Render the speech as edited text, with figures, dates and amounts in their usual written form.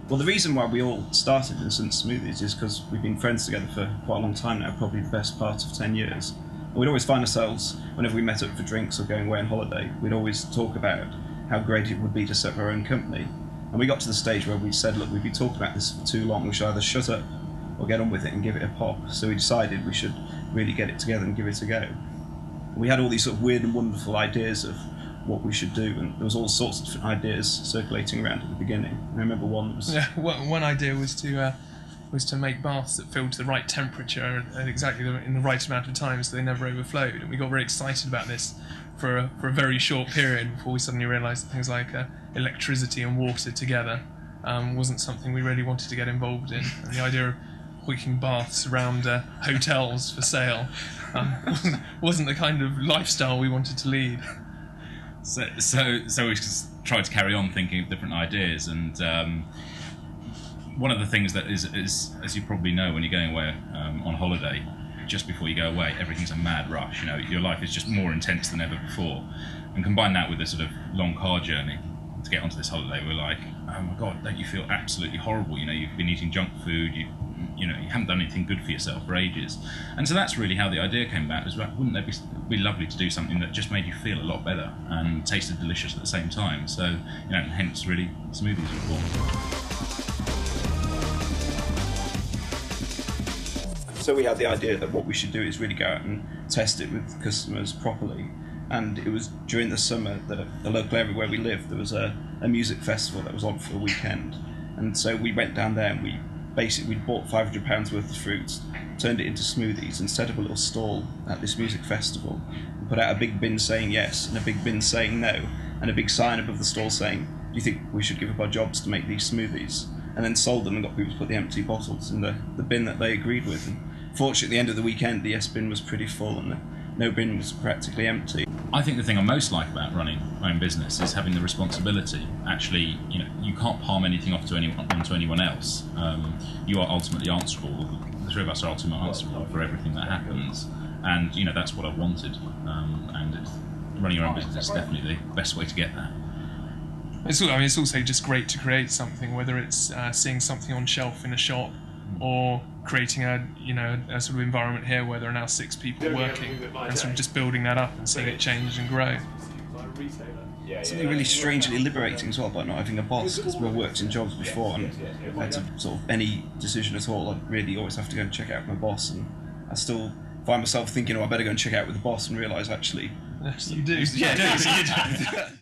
Well, the reason why we all started Instant Smoothies is because we've been friends together for quite a long time now, probably the best part of 10 years. And we'd always find ourselves, whenever we met up for drinks or going away on holiday, we'd always talk about how great it would be to set up our own company. And we got to the stage where we said, look, we've been talking about this for too long, we should either shut up or get on with it and give it a pop. So we decided we should really get it together and give it a go. We had all these sort of weird and wonderful ideas of what we should do, and there was all sorts of different ideas circulating around at the beginning. I remember one was... Yeah, one idea was to make baths that filled to the right temperature and exactly in the right amount of time so they never overflowed. And we got very excited about this for a very short period before we suddenly realised that things like electricity and water together wasn't something we really wanted to get involved in. And the idea of hoiking baths around hotels for sale wasn't the kind of lifestyle we wanted to lead. So we just tried to carry on thinking of different ideas, and one of the things that is, as you probably know, when you're going away on holiday, just before you go away, everything's a mad rush. You know, your life is just more intense than ever before, and combine that with a sort of long car journey to get onto this holiday, we're like, oh my God, don't you feel absolutely horrible? You know, you've been eating junk food, you haven't done anything good for yourself for ages. And so that's really how the idea came about, is wouldn't it be lovely to do something that just made you feel a lot better and tasted delicious at the same time? So, hence really smoothies were born. So we had the idea that what we should do is really go out and test it with customers properly. And it was during the summer that the local area where we lived, there was a music festival that was on for a weekend. And so we went down there and we bought £500 worth of fruits, turned it into smoothies, and set up a little stall at this music festival, and put out a big bin saying yes and a big bin saying no, and a big sign above the stall saying, do you think we should give up our jobs to make these smoothies? And then sold them and got people to put the empty bottles in the bin that they agreed with. And fortunately, at the end of the weekend, the yes bin was pretty full and the no bin was practically empty. I think the thing I most like about running my own business is having the responsibility. Actually, you can't palm anything off onto anyone else. You are ultimately answerable. The three of us are ultimately answerable for everything that happens, and that's what I've wanted. And running your own business is definitely the best way to get that. It's also just great to create something, whether it's seeing something on shelf in a shop, or creating a sort of environment here where there are now 6 people working, and sort of just building that up and seeing it change and grow. Something really strangely liberating as well about not having a boss, because we've worked in jobs before and I had to sort of any decision at all, I really always have to go and check out with my boss, and I still find myself thinking, I better go and check out with the boss, and realise actually you do. Yeah, you do.